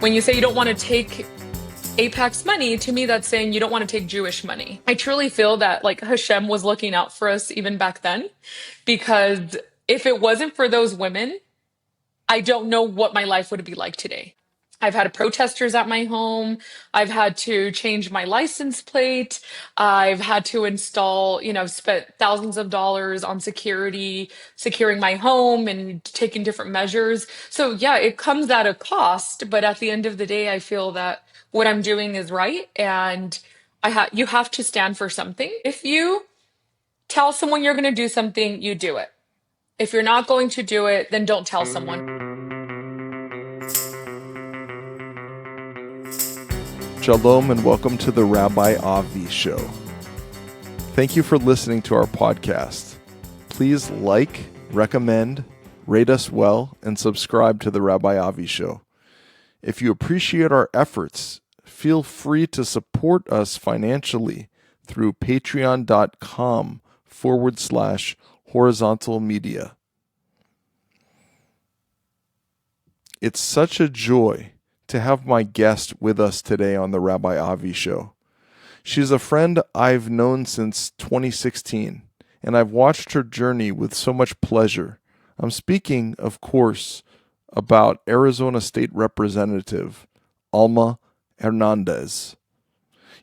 When you say you don't want to take Apex money, to me, that's saying you don't want to take Jewish money. I truly feel that like Hashem was looking out for us even back then, because if it wasn't for those women, I don't know what my life would be like today. I've had protesters at my home. I've had to change my license plate. I've had to install, I've spent thousands of dollars on security, securing my home and taking different measures. So, yeah, it comes at a cost. But at the end of the day, I feel that what I'm doing is right. And you have to stand for something. If you tell someone you're going to do something, you do it. If you're not going to do it, then don't tell someone. Shalom and welcome to the Rabbi Avi Show. Thank you for listening to our podcast. Please like, recommend, rate us well, and subscribe to the Rabbi Avi Show. If you appreciate our efforts, feel free to support us financially through patreon.com/horizontal media. It's such a joy to have my guest with us today on the Rabbi Avi Show. She's a friend I've known since 2016, and I've watched her journey with so much pleasure. I'm speaking, of course, about Arizona State Representative Alma Hernandez.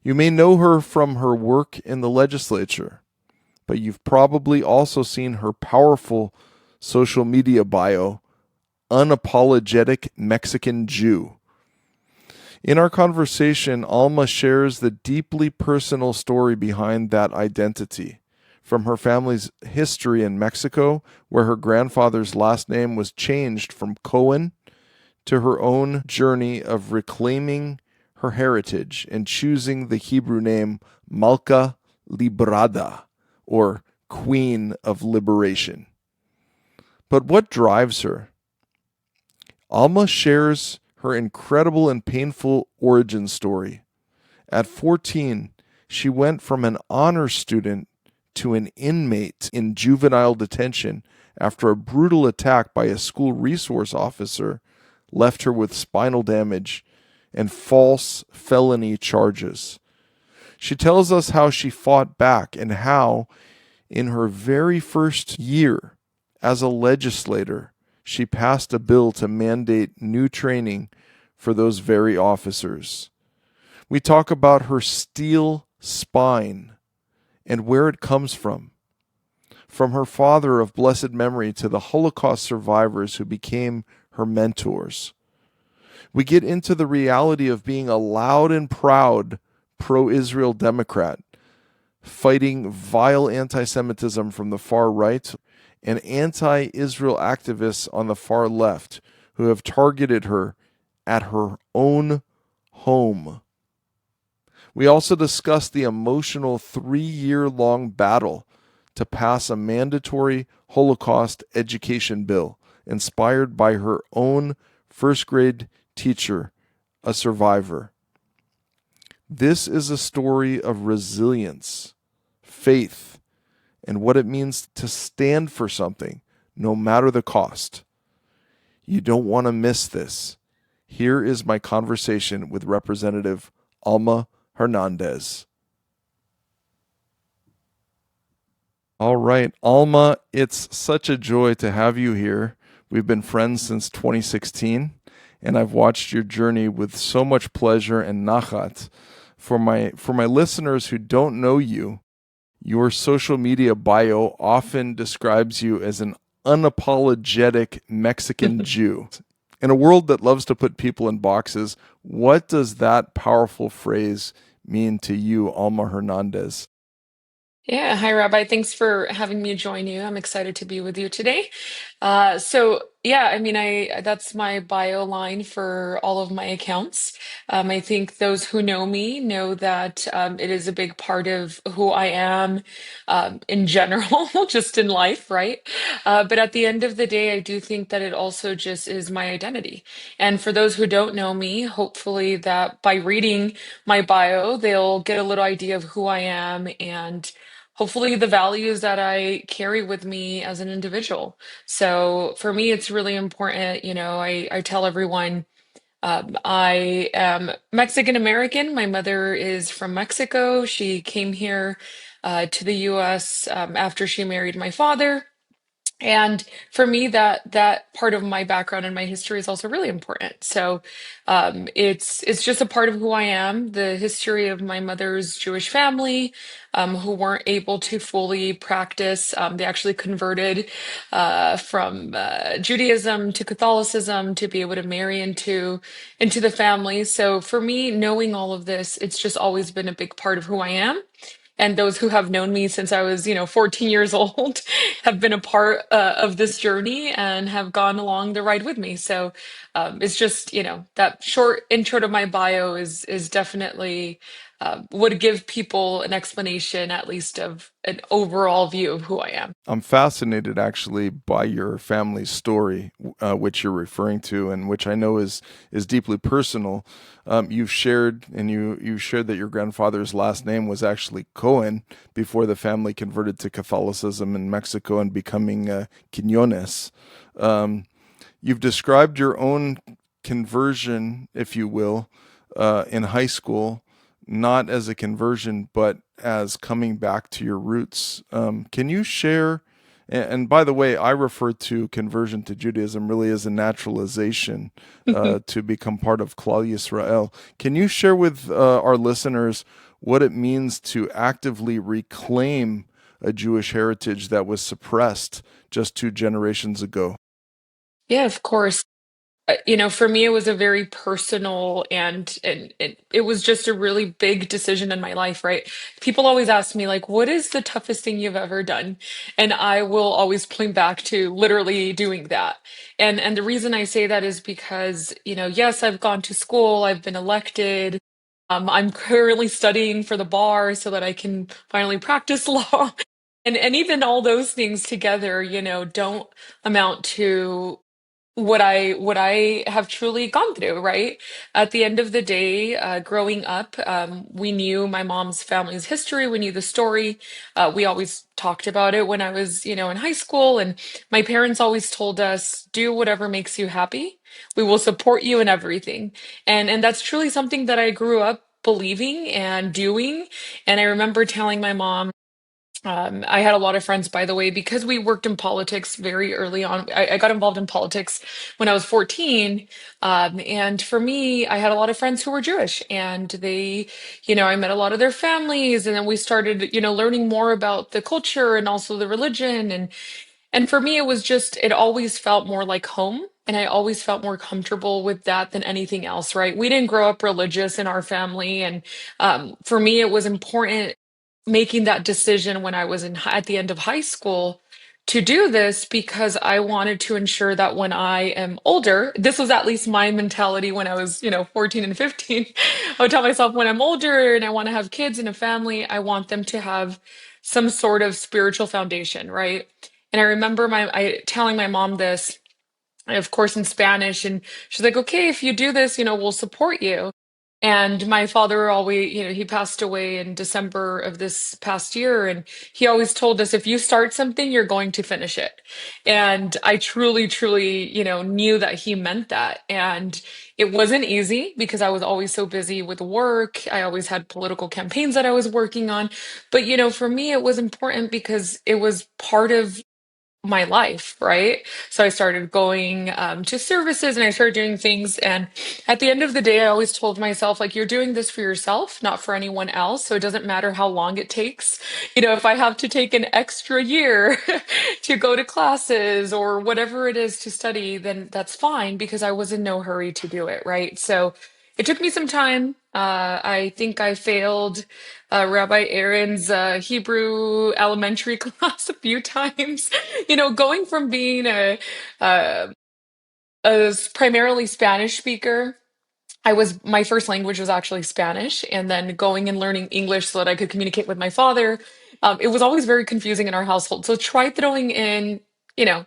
You may know her from her work in the legislature, but you've probably also seen her powerful social media bio, Unapologetic Mexican Jew. In our conversation, Alma shares the deeply personal story behind that identity, from her family's history in Mexico, where her grandfather's last name was changed from Cohen, to her own journey of reclaiming her heritage and choosing the Hebrew name Malka Librada, or Queen of Liberation. But what drives her? Alma shares her incredible and painful origin story. At 14, she went from an honor student to an inmate in juvenile detention after a brutal attack by a school resource officer left her with spinal damage and false felony charges. She tells us how she fought back and how, in her very first year as a legislator, she passed a bill to mandate new training for those very officers. We talk about her steel spine and where it comes from her father of blessed memory to the Holocaust survivors who became her mentors. We get into the reality of being a loud and proud pro-Israel Democrat, fighting vile anti-Semitism from the far right, and anti-Israel activists on the far left who have targeted her at her own home. We also discuss the emotional 3-year-long battle to pass a mandatory Holocaust education bill inspired by her own first-grade teacher, a survivor. This is a story of resilience, faith, and what it means to stand for something, no matter the cost. You don't want to miss this. Here is my conversation with Representative Alma Hernandez. All right, Alma, it's such a joy to have you here. We've been friends since 2016, and I've watched your journey with so much pleasure and nachat. For my listeners who don't know you, your social media bio often describes you as an unapologetic Mexican Jew. In a world that loves to put people in boxes, what does that powerful phrase mean to you, Alma Hernandez? Yeah, hi Rabbi. Thanks for having me join you. I'm excited to be with you today. I that's my bio line for all of my accounts. I think those who know me know that it is a big part of who I am in general, just in life, right? But at the end of the day, I do think that it also just is my identity. And for those who don't know me, hopefully that by reading my bio, they'll get a little idea of who I am and hopefully the values that I carry with me as an individual. So for me, it's really important. I tell everyone I am Mexican American. My mother is from Mexico. She came here to the US after she married my father. And for me, that part of my background and my history is also really important. So it's just a part of who I am. The history of my mother's Jewish family, who weren't able to fully practice. They actually converted from Judaism to Catholicism to be able to marry into the family. So for me, knowing all of this, it's just always been a big part of who I am. And those who have known me since I was, 14 years old have been a part of this journey and have gone along the ride with me. So it's just, that short intro to my bio is definitely would give people an explanation, at least of an overall view of who I am. I'm fascinated actually by your family's story, which you're referring to, and which I know is deeply personal. You've shared, and you shared that your grandfather's last name was actually Cohen before the family converted to Catholicism in Mexico and becoming Quinones. You've described your own conversion, if you will, in high school, not as a conversion, but as coming back to your roots. Can you share? And by the way, I refer to conversion to Judaism really as a naturalization to become part of Klal Yisrael. Can you share with our listeners what it means to actively reclaim a Jewish heritage that was suppressed just 2 generations ago? Yeah, of course. For me, it was a very personal and it was just a really big decision in my life, right? People always ask me, like, what is the toughest thing you've ever done? And I will always point back to literally doing that. And the reason I say that is because, yes, I've gone to school, I've been elected. I'm currently studying for the bar so that I can finally practice law. And even all those things together, don't amount to what I have truly gone through, right? At the end of the day, growing up, we knew my mom's family's history. We knew the story. We always talked about it when I was, in high school, and my parents always told us, "Do whatever makes you happy. We will support you in everything." And that's truly something that I grew up believing and doing. And I remember telling my mom. I had a lot of friends, by the way, because we worked in politics very early on. I got involved in politics when I was 14. And for me, I had a lot of friends who were Jewish, and I met a lot of their families. And then we started, learning more about the culture and also the religion. And for me, it always felt more like home. And I always felt more comfortable with that than anything else, right? We didn't grow up religious in our family. And for me, it was important making that decision when I was at the end of high school to do this because I wanted to ensure that when I am older, this was at least my mentality when I was, 14 and 15. I would tell myself when I'm older and I want to have kids and a family, I want them to have some sort of spiritual foundation, right? And I remember telling my mom this, of course, in Spanish, and she's like, "Okay, if you do this, we'll support you." And my father always, he passed away in December of this past year, and he always told us, if you start something, you're going to finish it. And I truly, truly, knew that he meant that. And it wasn't easy because I was always so busy with work. I always had political campaigns that I was working on. But, for me, it was important because it was part of my life, right? So I started going to services and I started doing things. And at the end of the day, I always told myself, like, you're doing this for yourself, not for anyone else. So it doesn't matter how long it takes. If I have to take an extra year to go to classes or whatever it is to study, then that's fine because I was in no hurry to do it, right? So it took me some time. I think I failed Rabbi Aaron's Hebrew elementary class a few times. Going from being a, a primarily Spanish speaker, my first language was actually Spanish, and then going and learning English so that I could communicate with my father. It was always very confusing in our household. So try throwing in,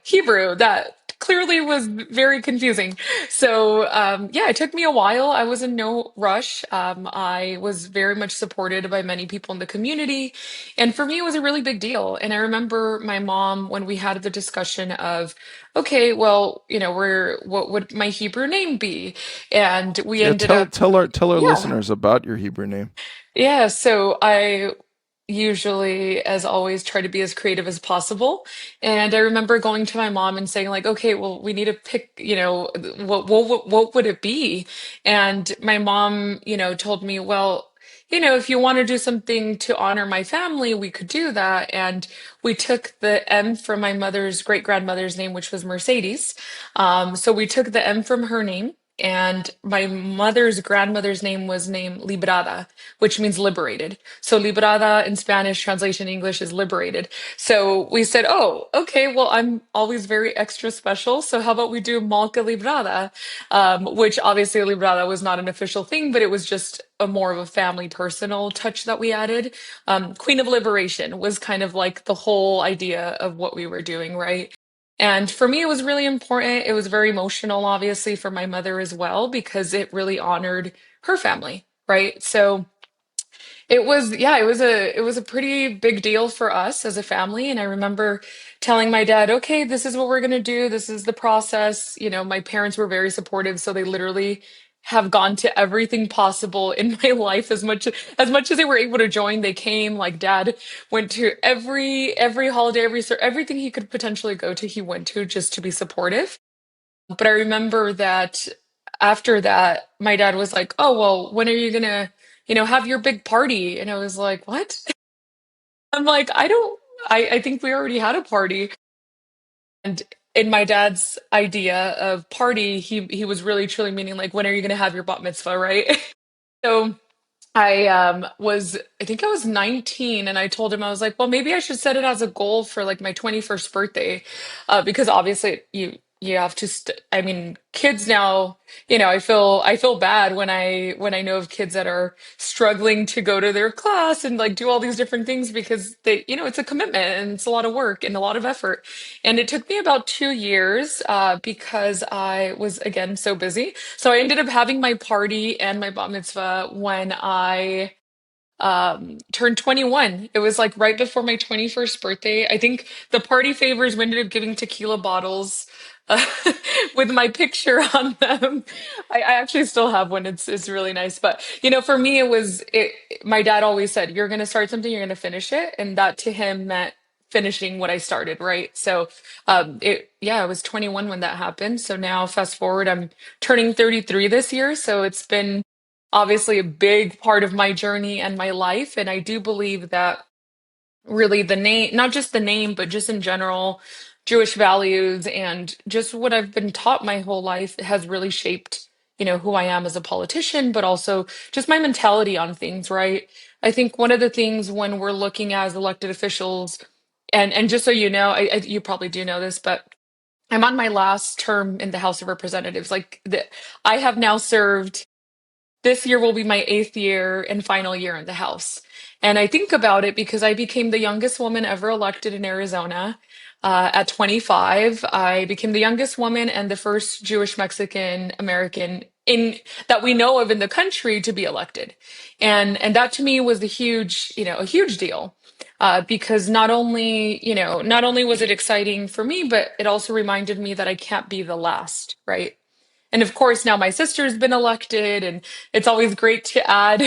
Hebrew. That clearly was very confusing. So, yeah, it took me a while. I was in no rush. I was very much supported by many people in the community. And for me, it was a really big deal. And I remember my mom when we had the discussion of, okay, well, what would my Hebrew name be? And we Yeah, ended up, tell our yeah. listeners about your Hebrew name. Yeah, so I usually, as always, try to be as creative as possible. And I remember going to my mom and saying, like, okay, well, we need to pick, what would it be? And my mom, told me, well, if you want to do something to honor my family, we could do that. And we took the M from my mother's great grandmother's name, which was Mercedes. So we took the M from her name. And my mother's grandmother's name was named Librada, which means liberated. So librada in Spanish, translation English is liberated. So we said, oh, okay, well, I'm always very extra special. So how about we do Malca Librada? Which obviously librada was not an official thing, but it was just a more of a family personal touch that we added. Queen of Liberation was kind of like the whole idea of what we were doing, right? And for me, it was really important. It was very emotional, obviously, for my mother as well, because it really honored her family, right? So it was, yeah, it was a pretty big deal for us as a family. And I remember telling my dad, okay, this is what we're gonna do. This is the process. My parents were very supportive, so they literally have gone to everything possible in my life as much as they were able to join. They came. Like dad went to every holiday, everything he could potentially go to, he went to just to be supportive. But I remember that after that, my dad was like, "Oh, well, when are you gonna, have your big party?" And I was like, "What?" I'm like, "I don't, I think we already had a party." And in my dad's idea of party, he was really truly meaning like, "When are you gonna have your bat mitzvah?" Right? So I think I was 19 and I told him I was like, well, maybe I should set it as a goal for like my 21st birthday. Because obviously you have to I mean, kids now, I feel bad when I know of kids that are struggling to go to their class and like do all these different things because it's a commitment and it's a lot of work and a lot of effort. And it took me about 2 years because I was again so busy. So I ended up having my party and my bat mitzvah when I turned 21. It was like right before my 21st birthday. I think the party favors we ended up giving tequila bottles uh, with my picture on them. I actually still have one. It's really nice. But for me, my dad always said, you're gonna start something, you're gonna finish it. And that to him meant finishing what I started, right? So I was 21 when that happened. So now fast forward, I'm turning 33 this year. So it's been obviously a big part of my journey and my life. And I do believe that really the name, not just the name, but just in general, Jewish values and just what I've been taught my whole life has really shaped, who I am as a politician, but also just my mentality on things, right? I think one of the things when we're looking as elected officials, and just so you know, you probably do know this, but I'm on my last term in the House of Representatives. I have now served this year will be my 8th year and final year in the House. And I think about it because I became the youngest woman ever elected in Arizona at 25. I became the youngest woman and the first Jewish Mexican American in that we know of in the country to be elected. And that to me was a huge deal. Because not only was it exciting for me, but it also reminded me that I can't be the last, right? And of course, now my sister's been elected, and it's always great to add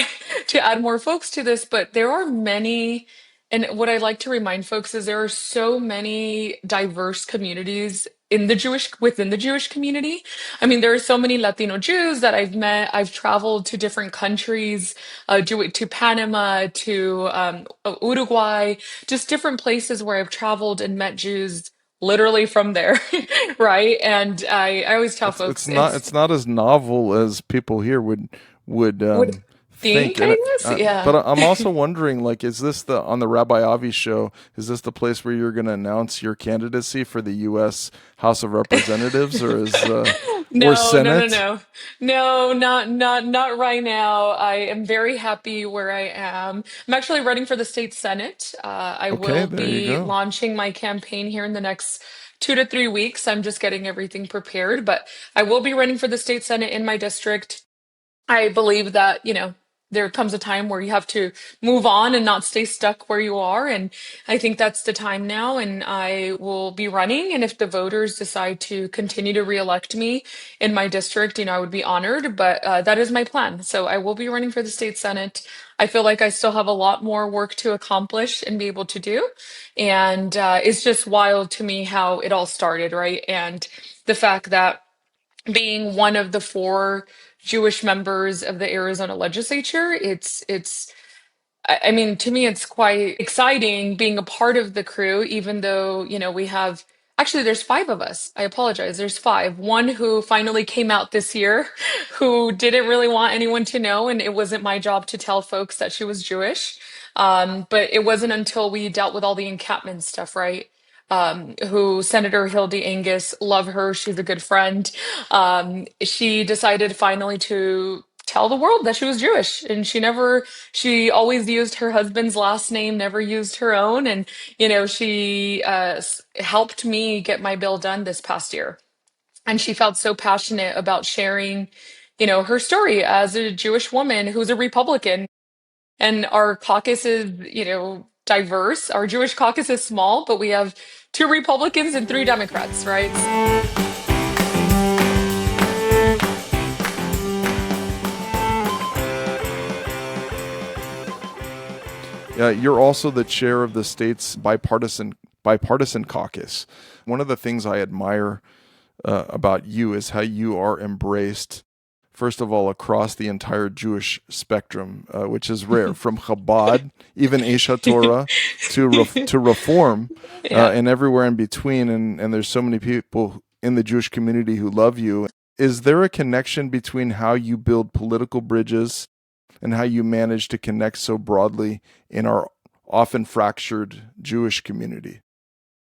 to add more folks to this. But there are many, and what I like to remind folks is there are so many diverse communities within the Jewish community. I mean, there are so many Latino Jews that I've met. I've traveled to different countries, to Panama, to Uruguay, just different places where I've traveled and met Jews literally from there. Right? And I always tell It's folks not it's it's not as novel as people here would would think. think, I guess. But Yeah. I'm also wondering, like, is this the on the Rabbi Avi show? Is this the place where you're going to announce your candidacy for the U.S. House of Representatives, or No, no, no, Senate? no. No, not right now. I am very happy where I am. I'm actually running for the state senate. I Okay, will there you be go. launching my campaign here in the next 2 to 3 weeks. I'm just getting everything prepared, but I will be running for the state senate in my district. I believe that, there comes a time where you have to move on and not stay stuck where you are. And I think that's the time now. And I will be running. And if the voters decide to continue to reelect me in my district, I would be honored. But that is my plan. So I will be running for the state senate. I feel like I still have a lot more work to accomplish and be able to do. And it's just wild to me how it all started, right? And the fact that being one of the four Jewish members of the Arizona legislature, I mean, to me, it's quite exciting being a part of the crew, even though, we have actually, there's five of us. I apologize. There's five. One who finally came out this year, who didn't really want anyone to know, and it wasn't my job to tell folks that she was Jewish. But it wasn't until we dealt with all the encampment stuff, right? Who Senator Hildy Angus, love her, she's a good friend. She decided finally to tell the world that she was Jewish, and she always used her husband's last name, never used her own. And, she helped me get my bill done this past year. And she felt so passionate about sharing, her story as a Jewish woman who's a Republican. And our caucus is, diverse. Our Jewish caucus is small, but we have two Republicans and three Democrats, right? You're also the chair of the state's bipartisan caucus. One of the things I admire about you is how you are embraced, first of all, across the entire Jewish spectrum, which is rare, from Chabad, even Aish HaTorah, to Reform, Yeah. and everywhere in between. And there's so many people in the Jewish community who love you. Is there a connection between how you build political bridges and how you manage to connect so broadly in our often fractured Jewish community?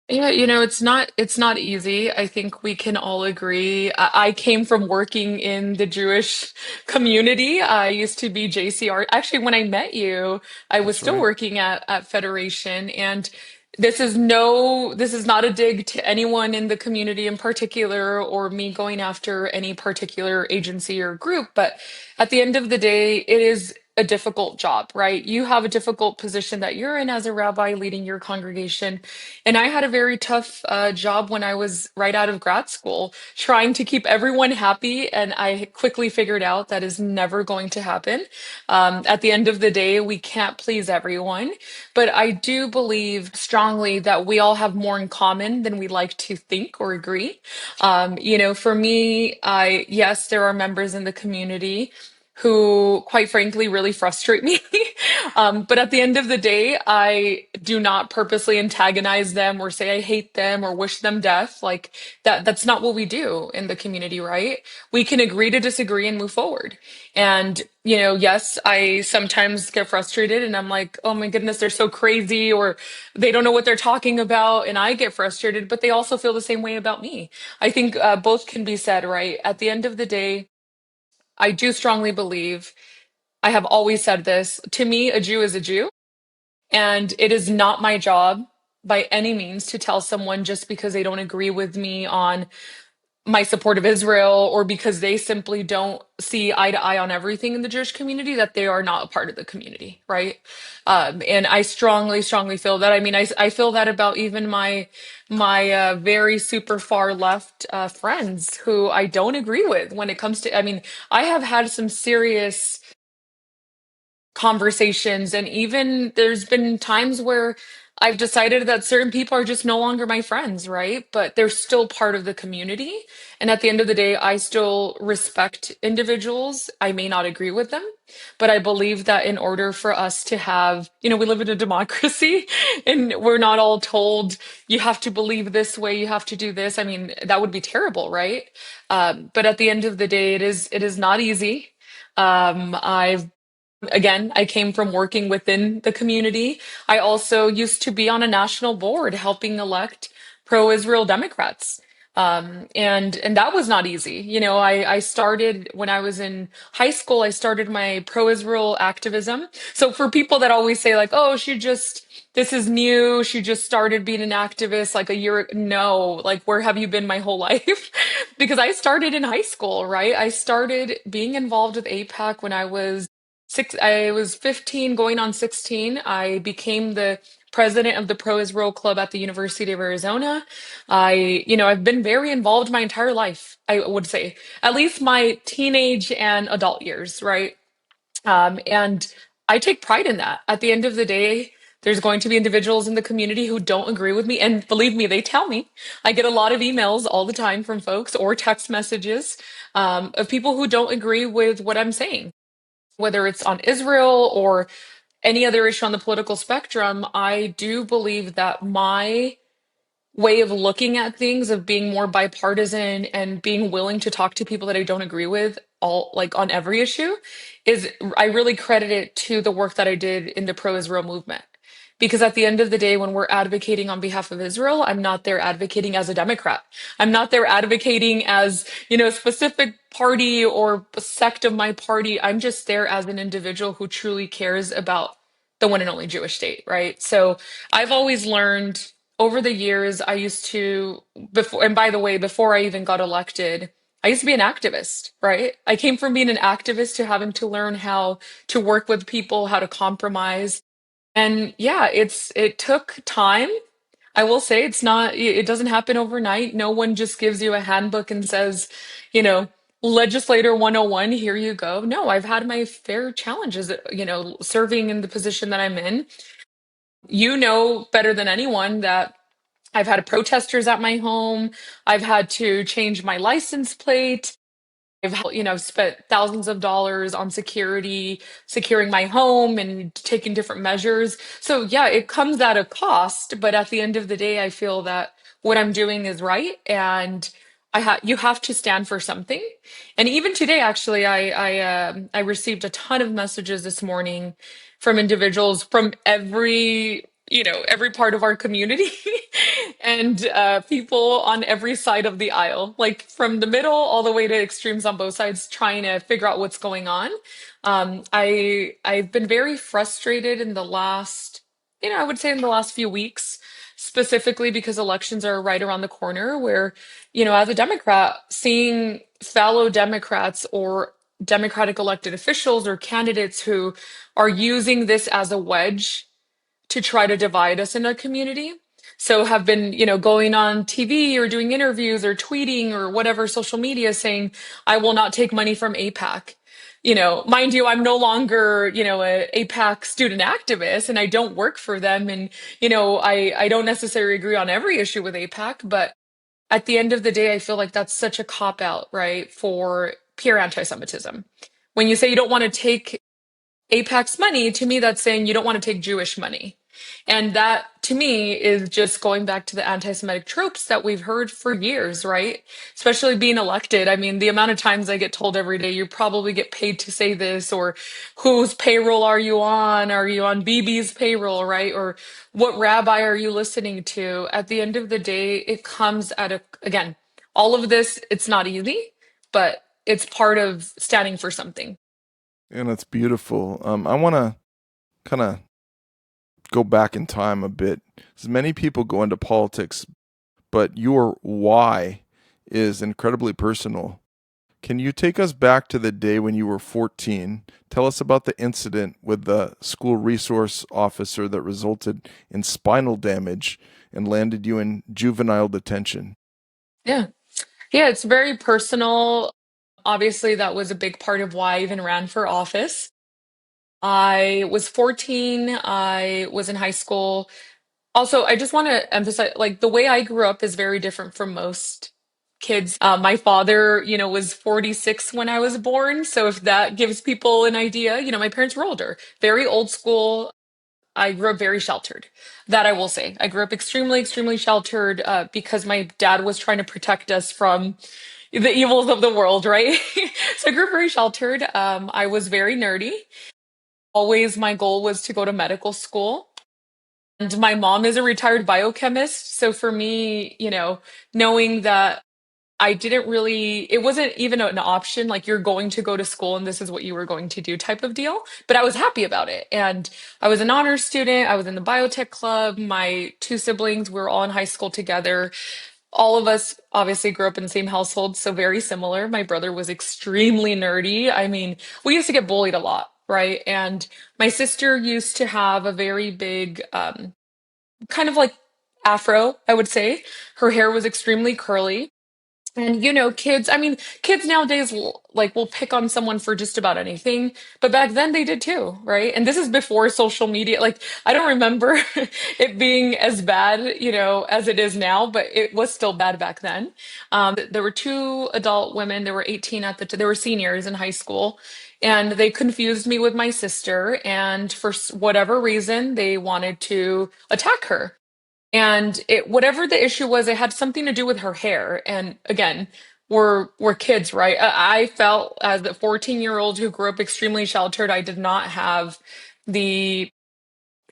Yeah, it's not easy. I think we can all agree. I came from working in the Jewish community. I used to be JCR. Actually, when I met you, I was That's still right. working at Federation. And this is not a dig to anyone in the community in particular or me going after any particular agency or group. But at the end of the day, it is a difficult job, right? You have a difficult position that you're in as a rabbi leading your congregation. And I had a very tough job when I was right out of grad school, trying to keep everyone happy. And I quickly figured out that is never going to happen. At the end of the day, we can't please everyone. But I do believe strongly that we all have more in common than we like to think or agree. For me, yes, there are members in the community who, quite frankly, really frustrate me. But at the end of the day, I do not purposely antagonize them or say I hate them or wish them death. Like that's not what we do in the community, right? We can agree to disagree and move forward. And, yes, I sometimes get frustrated and I'm like, oh my goodness, they're so crazy or they don't know what they're talking about. And I get frustrated, but they also feel the same way about me. I think both can be said, right? At the end of the day, I do strongly believe, I have always said this, to me, a Jew is a Jew. And it is not my job by any means to tell someone just because they don't agree with me on my support of Israel or because they simply don't see eye to eye on everything in the Jewish community that they are not a part of the community, right? And I strongly, strongly feel that. I mean, I feel that about even my very super far left friends who I don't agree with when it comes to. I mean, I have had some serious conversations. And even there's been times where I've decided that certain people are just no longer my friends, right? But they're still part of the community. And at the end of the day, I still respect individuals. I may not agree with them, but I believe that in order for us to have, we live in a democracy and we're not all told you have to believe this way, you have to do this. I mean, that would be terrible, right? But at the end of the day, it is not easy. I've Again, I came from working within the community. I also used to be on a national board helping elect pro-Israel Democrats. And that was not easy. I started when I was in high school, I started my pro-Israel activism. So for people that always say like, oh, this is new, she just started being an activist like a year, no, like where have you been my whole life? Because I started in high school, right? I started being involved with APAC when I was 15 going on 16. I became the president of the Pro-Israel Club at the University of Arizona. I've been very involved my entire life, I would say, at least my teenage and adult years, right? And I take pride in that. At the end of the day, there's going to be individuals in the community who don't agree with me. And believe me, they tell me. I get a lot of emails all the time from folks or text messages of people who don't agree with what I'm saying, whether it's on Israel or any other issue on the political spectrum. I do believe that my way of looking at things, of being more bipartisan and being willing to talk to people that I don't agree with all like on every issue, is I really credit it to the work that I did in the pro-Israel movement. Because at the end of the day, when we're advocating on behalf of Israel, I'm not there advocating as a Democrat. I'm not there advocating as, a specific party or sect of my party. I'm just there as an individual who truly cares about the one and only Jewish state, right? So I've always learned over the years, I used to, before, and by the way, before I even got elected, I used to be an activist, right? I came from being an activist to having to learn how to work with people, how to compromise. And yeah, it took time. I will say it doesn't happen overnight. No one just gives you a handbook and says, you know, legislator 101, here you go. No, I've had my fair challenges, serving in the position that I'm in. You know better than anyone that I've had protesters at my home. I've had to change my license plate. I've spent thousands of dollars on securing my home and taking different measures. So yeah, it comes at a cost, but at the end of the day, I feel that what I'm doing is right, and you have to stand for something. And even today, actually, I received a ton of messages this morning from individuals from every part of our community and people on every side of the aisle, like from the middle all the way to extremes on both sides, trying to figure out what's going on. I've been very frustrated in the last, I would say in the last few weeks, specifically because elections are right around the corner, where, as a Democrat, seeing fellow Democrats or Democratic elected officials or candidates who are using this as a wedge to try to divide us in a community. So have been, going on TV or doing interviews or tweeting or whatever social media saying, I will not take money from APAC. Mind you, I'm no longer, a APAC student activist, and I don't work for them. And, I don't necessarily agree on every issue with APAC, but at the end of the day, I feel like that's such a cop out, right, for pure anti-Semitism. When you say you don't want to take APAC's money, to me, that's saying you don't want to take Jewish money. And that, to me, is just going back to the anti Semitic tropes that we've heard for years, right? Especially being elected. I mean, the amount of times I get told every day, you probably get paid to say this, or whose payroll are you on? Are you on BB's payroll, right? Or what rabbi are you listening to? At the end of the day, it comes again, all of this, it's not easy, but it's part of standing for something. And it's beautiful. I want to kind of go back in time a bit. As many people go into politics, but your why is incredibly personal. Can you take us back to the day when you were 14? Tell us about the incident with the school resource officer that resulted in spinal damage and landed you in juvenile detention. Yeah. Yeah, it's very personal. Obviously, that was a big part of why I even ran for office. I was 14, I was in high school. Also, I just want to emphasize, like, the way I grew up is very different from most kids. My father, was 46 when I was born. So if that gives people an idea, my parents were older, very old school. I grew up very sheltered. That I will say. I grew up extremely, extremely sheltered because my dad was trying to protect us from the evils of the world, right? So I grew up very sheltered. I was very nerdy. Always my goal was to go to medical school. And my mom is a retired biochemist. So for me, knowing that I didn't really, it wasn't even an option, like you're going to go to school and this is what you were going to do type of deal. But I was happy about it. And I was an honors student. I was in the biotech club. My two siblings were all in high school together. All of us obviously grew up in the same household, so very similar. My brother was extremely nerdy. I mean, we used to get bullied a lot, right? And my sister used to have a very big, kind of like afro, I would say. Her hair was extremely curly. And kids, I mean, kids nowadays will pick on someone for just about anything, but back then they did too, right? And this is before social media. Like, I don't remember it being as bad, as it is now, but it was still bad back then. There were two adult women, they were 18 at they were seniors in high school, and they confused me with my sister, and for whatever reason, they wanted to attack her. And whatever the issue was, it had something to do with her hair. And again, we're kids, right? I felt as a 14-year-old who grew up extremely sheltered, I did not have the,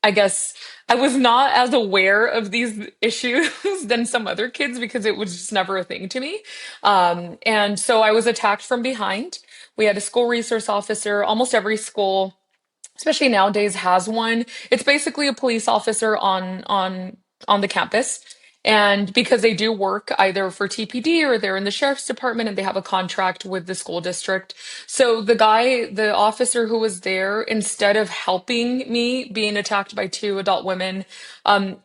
I guess, I was not as aware of these issues than some other kids because it was just never a thing to me. And so I was attacked from behind. We had a school resource officer. Almost every school, especially nowadays, has one. It's basically a police officer on the campus. And because they do work either for TPD or they're in the sheriff's department and they have a contract with the school district. So the officer who was there, instead of helping me being attacked by two adult women,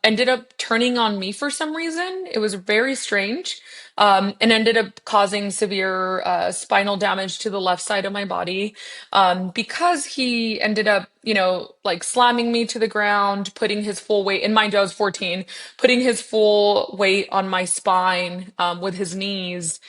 ended up turning on me for some reason. It was very strange. And ended up causing severe spinal damage to the left side of my body, because he ended up, like slamming me to the ground, putting his full weight, and mind you, I was 14, putting his full weight on my spine, with his knees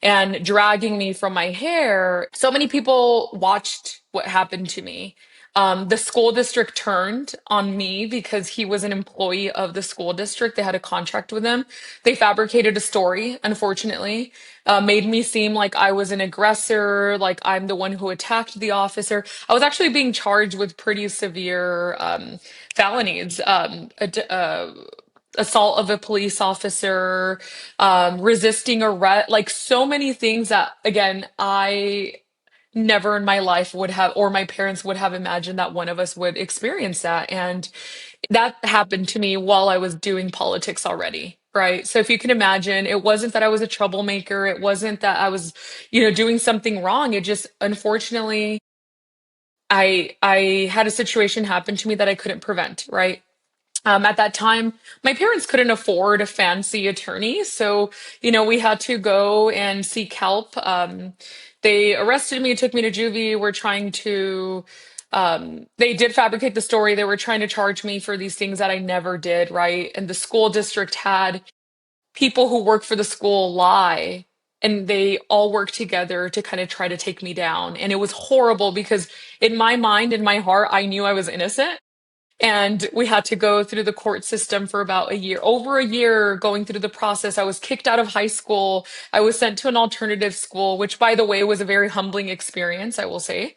and dragging me from my hair. So many people watched what happened to me. The school district turned on me because he was an employee of the school district. They had a contract with him. They fabricated a story, unfortunately, made me seem like I was an aggressor, like I'm the one who attacked the officer. I was actually being charged with pretty severe felonies, assault of a police officer, resisting arrest, like so many things that, again, I never in my life would have, or my parents would have imagined that one of us would experience that. And that happened to me while I was doing politics already. Right. So if you can imagine, it wasn't that I was a troublemaker. It wasn't that I was, doing something wrong. It just, unfortunately, I had a situation happen to me that I couldn't prevent. Right. At that time, my parents couldn't afford a fancy attorney, so we had to go and seek help. They arrested me, took me to juvie. Were trying to, they did fabricate the story. They were trying to charge me for these things that I never did, right? And the school district had people who work for the school lie, and they all worked together to kind of try to take me down. And it was horrible because in my mind, in my heart, I knew I was innocent. And we had to go through the court system for about a year, over a year going through the process. I was kicked out of high school. I was sent to an alternative school, which, by the way, was a very humbling experience, I will say.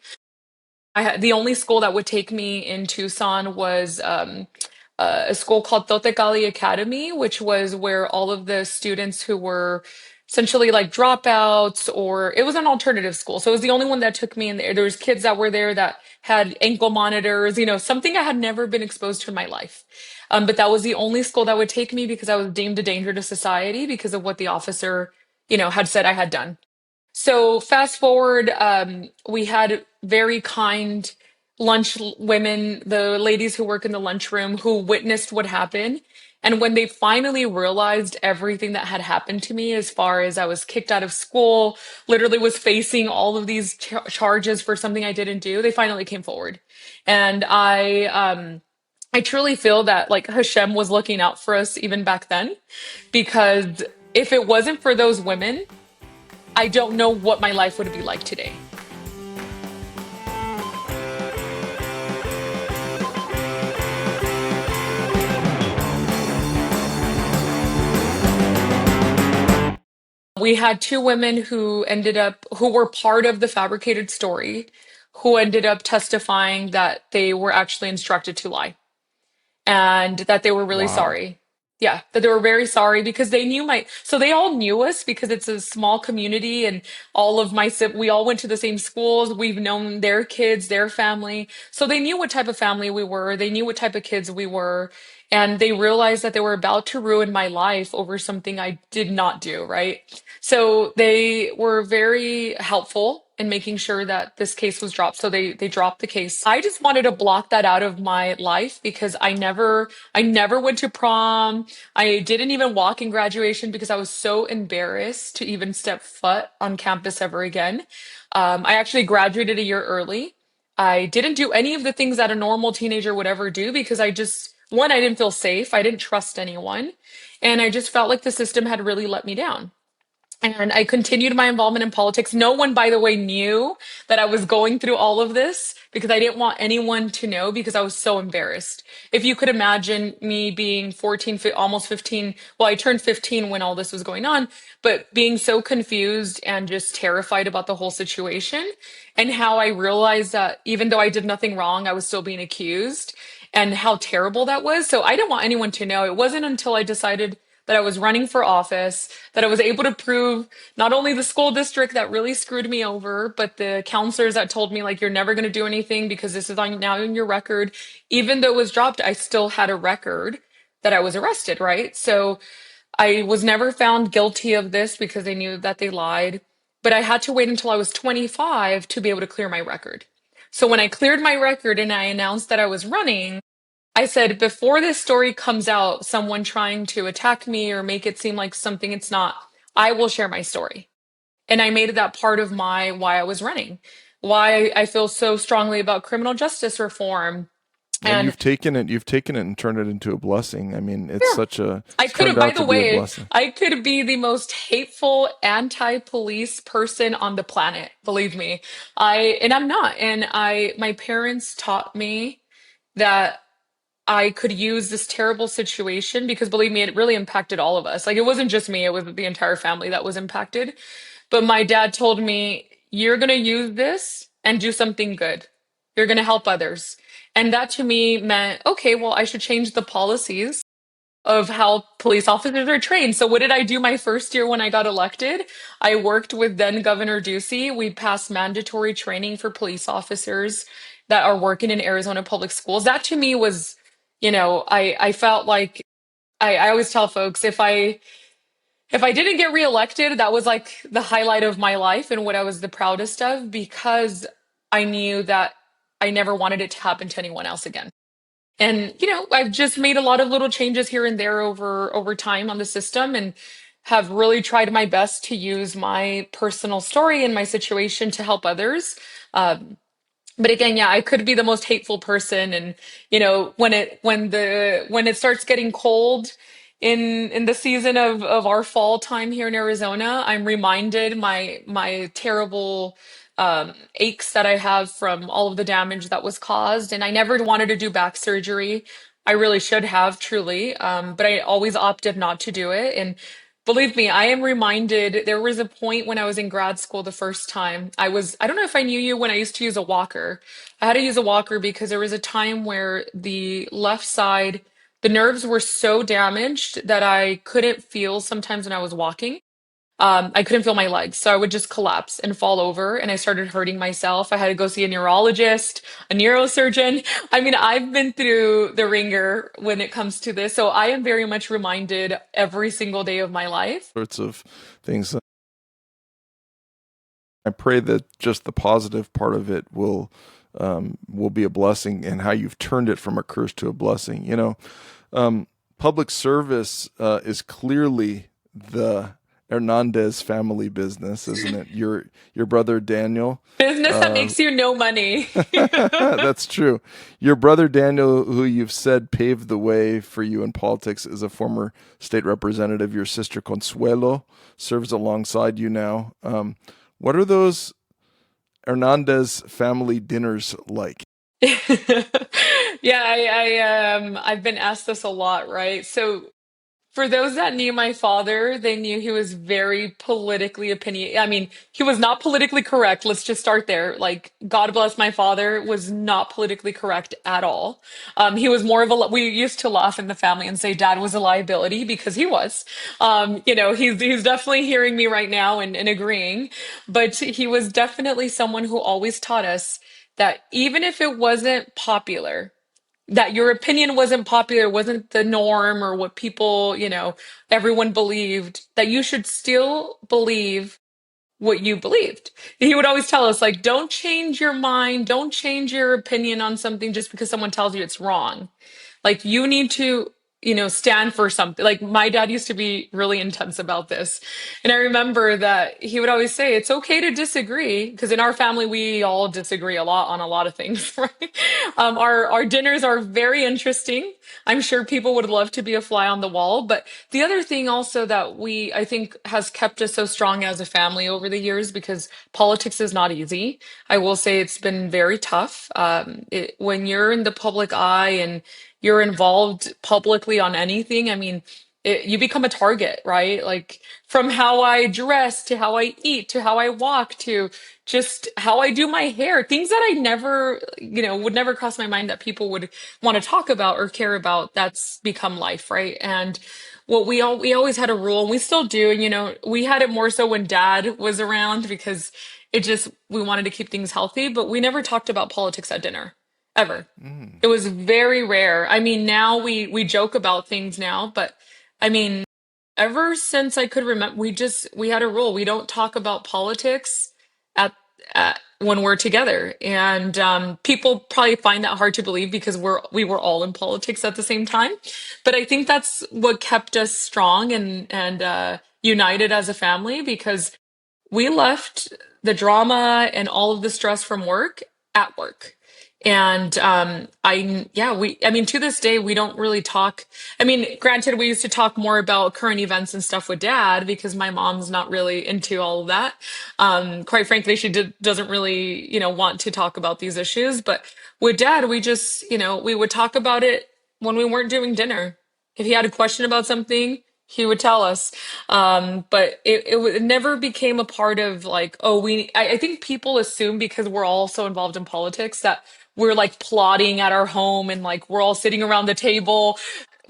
The only school that would take me in Tucson was a school called Totekali Academy, which was where all of the students who were essentially like dropouts, or it was an alternative school. So it was the only one that took me in there. There was kids that were there that had ankle monitors, something I had never been exposed to in my life. But that was the only school that would take me because I was deemed a danger to society because of what the officer, had said I had done. So fast forward, we had very kind women, the ladies who work in the lunchroom, who witnessed what happened. And when they finally realized everything that had happened to me, as far as I was kicked out of school, literally was facing all of these charges for something I didn't do, they finally came forward. And I truly feel that like Hashem was looking out for us even back then, because if it wasn't for those women, I don't know what my life would be like today. We had two women who were part of the fabricated story, who ended up testifying that they were actually instructed to lie. and that they were really Wow. sorry. Yeah, that they were very sorry because they knew so they all knew us because it's a small community and we all went to the same schools. We've known their kids, their family. So they knew what type of family we were. They knew what type of kids we were. And they realized that they were about to ruin my life over something I did not do, right? So they were very helpful in making sure that this case was dropped. So they dropped the case. I just wanted to block that out of my life because I never went to prom. I didn't even walk in graduation because I was so embarrassed to even step foot on campus ever again. I actually graduated a year early. I didn't do any of the things that a normal teenager would ever do because one, I didn't feel safe. I didn't trust anyone. And I just felt like the system had really let me down. And I continued my involvement in politics. No one, by the way, knew that I was going through all of this because I didn't want anyone to know because I was so embarrassed. If you could imagine me being 14, almost 15, well, I turned 15 when all this was going on, but being so confused and just terrified about the whole situation and how I realized that even though I did nothing wrong, I was still being accused and how terrible that was. So I didn't want anyone to know. It wasn't until I decided that I was running for office, that I was able to prove not only the school district that really screwed me over, but the counselors that told me, like, you're never going to do anything because this is on now in your record. Even though it was dropped, I still had a record that I was arrested, right? So I was never found guilty of this because they knew that they lied. But I had to wait until I was 25 to be able to clear my record. So when I cleared my record and I announced that I was running, I said, before this story comes out, someone trying to attack me or make it seem like something it's not, I will share my story. And I made that part of my why I was running, why I feel so strongly about criminal justice reform. And And you've taken it and turned it into a blessing. I mean, yeah, I it's could turned have, by out the to be a way, blessing. I could be the most hateful anti-police person on the planet. Believe me. And I'm not. And my parents taught me that I could use this terrible situation because believe me, it really impacted all of us. Like it wasn't just me, it was the entire family that was impacted. But my dad told me, you're going to use this and do something good. You're going to help others. And that to me meant, okay, well, I should change the policies of how police officers are trained. So what did I do my first year when I got elected? I worked with then Governor Ducey. We passed mandatory training for police officers that are working in Arizona public schools. That to me was, I felt like I always tell folks if I didn't get reelected, that was like the highlight of my life and what I was the proudest of because I knew that I never wanted it to happen to anyone else again. And I've just made a lot of little changes here and there over time on the system and have really tried my best to use my personal story and my situation to help others. But again, yeah, I could be the most hateful person. And when it starts getting cold in the season of our fall time here in Arizona, I'm reminded my terrible aches that I have from all of the damage that was caused. And I never wanted to do back surgery. I really should have, truly, but I always opted not to do it. And believe me, I am reminded there was a point when I was in grad school the first time. I don't know if I knew you when I used to use a walker. I had to use a walker because there was a time where the left side, the nerves were so damaged that I couldn't feel sometimes when I was walking. I couldn't feel my legs, so I would just collapse and fall over, and I started hurting myself. I had to go see a neurologist, a neurosurgeon. I mean, I've been through the ringer when it comes to this, so I am very much reminded every single day of my life. Sorts of things. I pray that just the positive part of it will be a blessing, and how you've turned it from a curse to a blessing. Public service is clearly the Hernandez family business, isn't it? Your brother Daniel. Business that makes you no money. That's true. Your brother Daniel, who you've said paved the way for you in politics, is a former state representative. Your sister Consuelo serves alongside you now. What are those Hernandez family dinners like? Yeah, I've been asked this a lot, right? So For those that knew my father, they knew he was very politically opinion. I mean, he was not politically correct. Let's just start there. Like, God bless my father, was not politically correct at all. He was more of a. We used to laugh in the family and say Dad was a liability because he was. He's definitely hearing me right now and agreeing, but he was definitely someone who always taught us that even if it wasn't popular, that your opinion wasn't popular, wasn't the norm or what people, everyone believed, that you should still believe what you believed. He would always tell us, like, don't change your mind, don't change your opinion on something just because someone tells you it's wrong. Like you need to, stand for something. Like my dad used to be really intense about this. And I remember that he would always say, it's okay to disagree. Because in our family, we all disagree a lot on a lot of things, right? Our dinners are very interesting. I'm sure people would love to be a fly on the wall. But the other thing also that I think has kept us so strong as a family over the years, because politics is not easy. I will say it's been very tough. When you're in the public eye and you're involved publicly on anything, I mean, you become a target, right? Like from how I dress to how I eat to how I walk to just how I do my hair, things that I never, would never cross my mind that people would want to talk about or care about. That's become life, right? And what we always had a rule, and we still do, and we had it more so when Dad was around because we wanted to keep things healthy, but we never talked about politics at dinner, ever. Mm. It was very rare. I mean, now we joke about things now, but I mean, ever since I could remember, we had a rule. We don't talk about politics at when we're together. And people probably find that hard to believe because we were all in politics at the same time. But I think that's what kept us strong and united as a family because we left the drama and all of the stress from work at work. And I mean, to this day, we don't really talk. I mean, granted, we used to talk more about current events and stuff with Dad because my mom's not really into all of that. Quite frankly, doesn't really, want to talk about these issues. But with Dad, we just, we would talk about it when we weren't doing dinner. If he had a question about something, he would tell us. But it never became a part of like, oh, I think people assume because we're all so involved in politics that we're like plotting at our home and like we're all sitting around the table.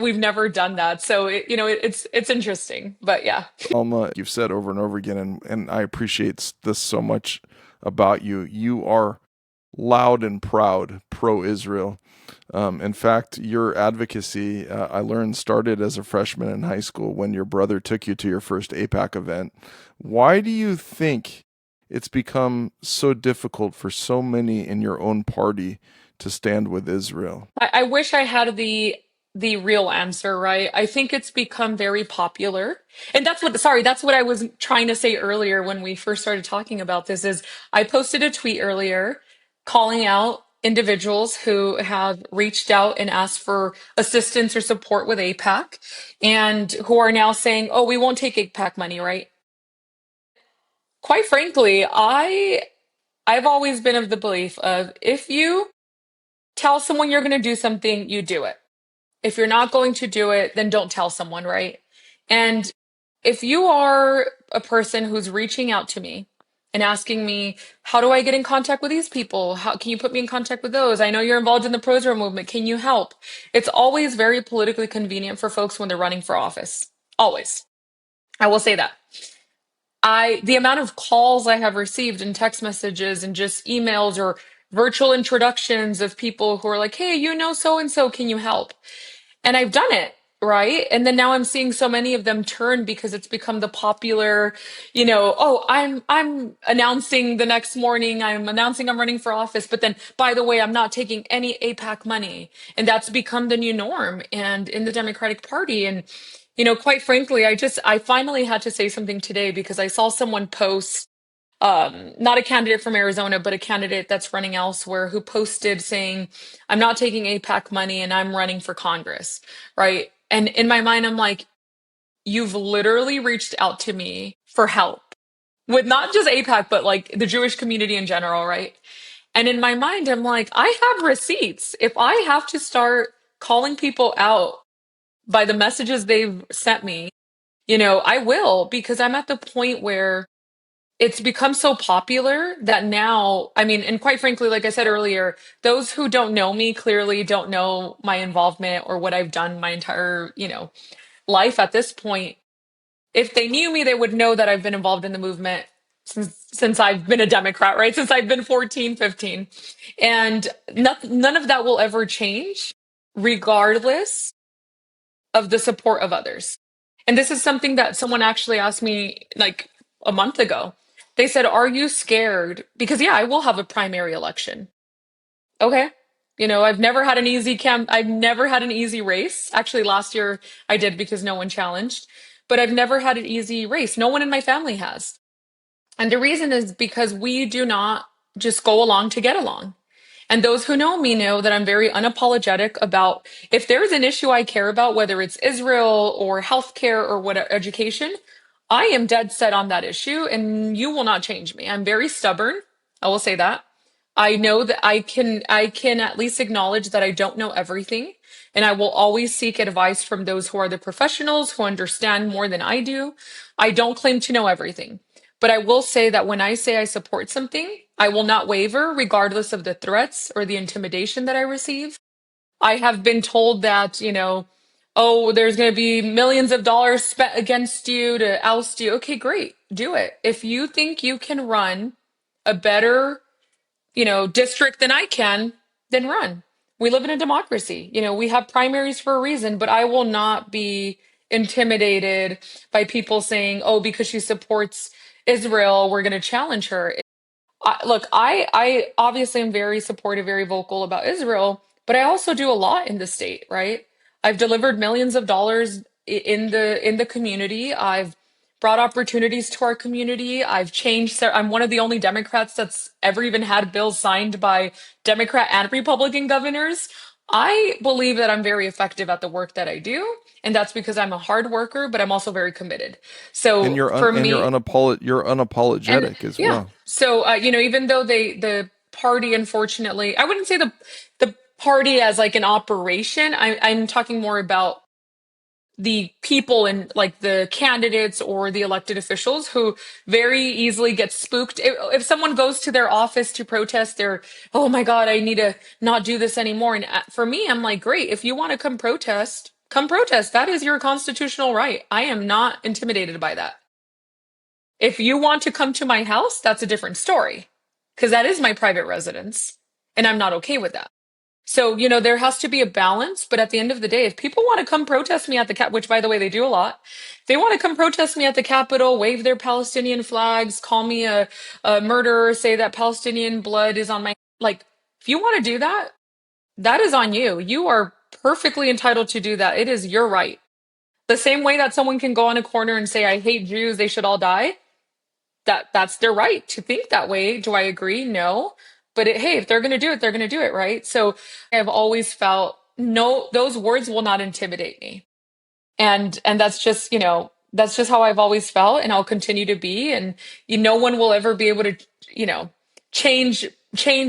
We've never done that. So it's interesting. But yeah. Alma, you've said over and over again, and I appreciate this so much about you. You are loud and proud pro-Israel. In fact, your advocacy, I learned, started as a freshman in high school when your brother took you to your first APAC event. Why do you think it's become so difficult for so many in your own party to stand with Israel? I wish I had the real answer, right? I think it's become very popular. And that's what I was trying to say earlier when we first started talking about this is I posted a tweet earlier calling out individuals who have reached out and asked for assistance or support with APAC and who are now saying, "Oh, we won't take APAC money," right? Quite frankly, I've always been of the belief of if you tell someone you're going to do something, you do it. If you're not going to do it, then don't tell someone, right? And if you are a person who's reaching out to me and asking me, how do I get in contact with these people? How can you put me in contact with those? I know you're involved in the pro-Israel movement. Can you help? It's always very politically convenient for folks when they're running for office. Always. I will say that. The amount of calls I have received and text messages and just emails or virtual introductions of people who are like, hey, so and so, can you help? And I've done it, right? And then now I'm seeing so many of them turn because it's become the popular, oh, I'm announcing the next morning, I'm announcing I'm running for office, but then by the way, I'm not taking any APAC money. And that's become the new norm and in the Democratic Party. And, quite frankly, I finally had to say something today because I saw someone post not a candidate from Arizona, but a candidate that's running elsewhere who posted saying, I'm not taking APAC money and I'm running for Congress, right? And in my mind, I'm like, you've literally reached out to me for help with not just APAC, but like the Jewish community in general, right? And in my mind, I'm like, I have receipts. If I have to start calling people out by the messages they've sent me, I will, because I'm at the point where it's become so popular that now, I mean, and quite frankly, like I said earlier, those who don't know me clearly don't know my involvement or what I've done my entire, life at this point. If they knew me, they would know that I've been involved in the movement since I've been a Democrat, right? Since I've been 14, 15. And none of that will ever change, regardless of the support of others. And this is something that someone actually asked me like a month ago. They said, "Are you scared?" Because, yeah, I will have a primary election. Okay. I've never had an easy race. Actually, last year I did because no one challenged, but I've never had an easy race. No one in my family has. And the reason is because we do not just go along to get along. And those who know me know that I'm very unapologetic about if there's an issue I care about, whether it's Israel or healthcare or what education, I am dead set on that issue and you will not change me. I'm very stubborn. I will say that. I know that I can at least acknowledge that I don't know everything, and I will always seek advice from those who are the professionals who understand more than I do. I don't claim to know everything, but I will say that when I say I support something, I will not waver regardless of the threats or the intimidation that I receive. I have been told that, oh, there's going to be millions of dollars spent against you to oust you. Okay, great. Do it. If you think you can run a better district than I can, then run. We live in a democracy. We have primaries for a reason, but I will not be intimidated by people saying, oh, because she supports Israel, we're going to challenge her. Look, I obviously am very supportive, very vocal about Israel, but I also do a lot in the state, right? I've delivered millions of dollars in the community. I've brought opportunities to our community. I'm one of the only Democrats that's ever even had bills signed by Democrat and Republican governors. I believe that I'm very effective at the work that I do, and that's because I'm a hard worker, but I'm also very committed. And So for me, you're and unapologetic as yeah, well. so even though the party, unfortunately, I wouldn't say the party as like an operation. I'm talking more about the people and like the candidates or the elected officials who very easily get spooked. If someone goes to their office to protest, they're, oh my God, I need to not do this anymore. And for me, I'm like, great. If you want to come protest, come protest. That is your constitutional right. I am not intimidated by that. If you want to come to my house, that's a different story because that is my private residence and I'm not okay with that. So, there has to be a balance. But at the end of the day, if people want to come protest me at the Cap, which by the way, they do a lot, if they want to come protest me at the Capitol, wave their Palestinian flags, call me a murderer, say that Palestinian blood is on my, like, if you want to do that, that is on you. You are perfectly entitled to do that. It is your right. The same way that someone can go on a corner and say, I hate Jews, they should all die, that's their right to think that way. Do I agree? No. But hey, if they're going to do it, they're going to do it, right? So I've always felt no, those words will not intimidate me. And that's just how I've always felt and I'll continue to be. And no one will ever be able to, you know, change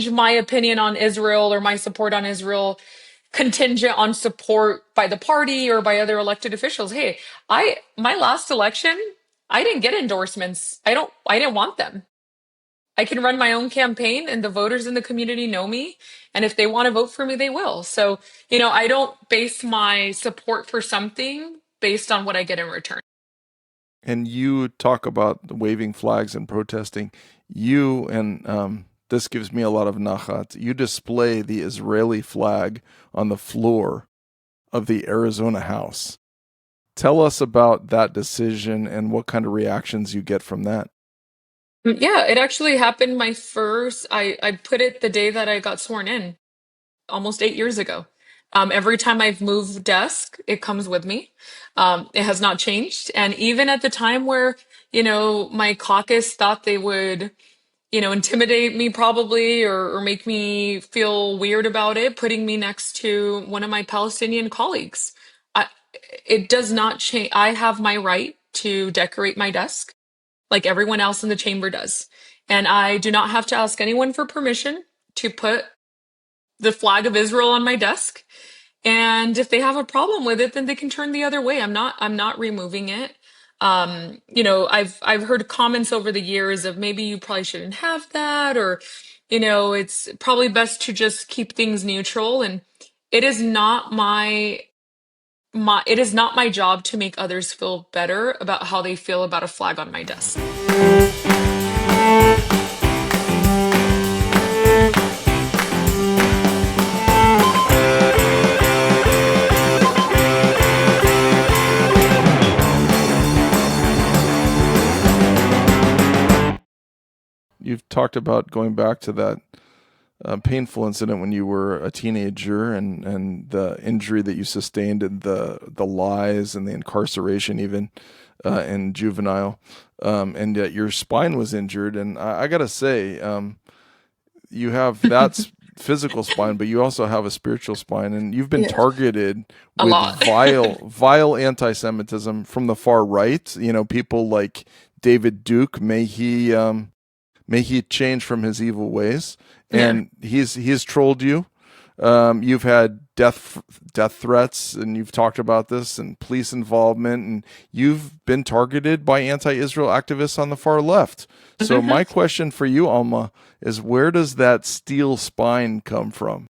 my opinion on Israel or my support on Israel contingent on support by the party or by other elected officials. Hey, I my last election, I didn't get endorsements. I didn't want them. I can run my own campaign and the voters in the community know me. And if they want to vote for me, they will. So, I don't base my support for something based on what I get in return. And you talk about waving flags and protesting. This gives me a lot of nachat. You display the Israeli flag on the floor of the Arizona House. Tell us about that decision and what kind of reactions you get from that. Yeah, it actually happened I put it the day that I got sworn in, almost 8 years ago. Every time I've moved desk, it comes with me. It has not changed. And even at the time where, my caucus thought they would, intimidate me probably or make me feel weird about it, putting me next to one of my Palestinian colleagues. I, it does not change. I have my right to decorate my desk like everyone else in the chamber does. And I do not have to ask anyone for permission to put the flag of Israel on my desk. And if they have a problem with it, then they can turn the other way. I'm not removing it. I've heard comments over the years of maybe you probably shouldn't have that, or, it's probably best to just keep things neutral. And it is not my job to make others feel better about how they feel about a flag on my desk. You've talked about going back to that painful incident when you were a teenager, and the injury that you sustained, and the lies and the incarceration even in juvenile, and yet your spine was injured. And I gotta say, you have that physical spine, but you also have a spiritual spine, and you've been Yeah. targeted A with lot. vile anti-Semitism from the far right. People like David Duke, may he change from his evil ways. Yeah. And he's trolled you. You've had death threats, and you've talked about this, and police involvement, and you've been targeted by anti-Israel activists on the far left. So my question for you, Alma, is where does that steel spine come from?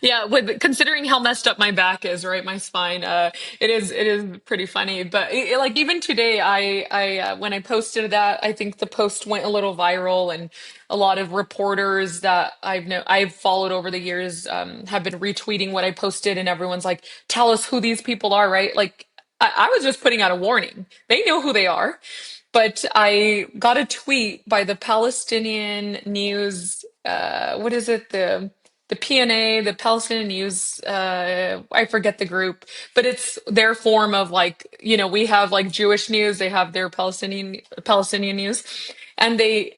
Yeah, with considering how messed up my back is, right? My spine, it is pretty funny. But like even today, I when I posted that, I think the post went a little viral, and a lot of reporters that I've followed over the years have been retweeting what I posted, and everyone's like, "Tell us who these people are," right? Like I was just putting out a warning. They know who they are. But I got a tweet by the Palestinian News, what is it? The PNA, the Palestinian News, I forget the group, but it's their form of like, we have like Jewish news, they have their Palestinian news, and they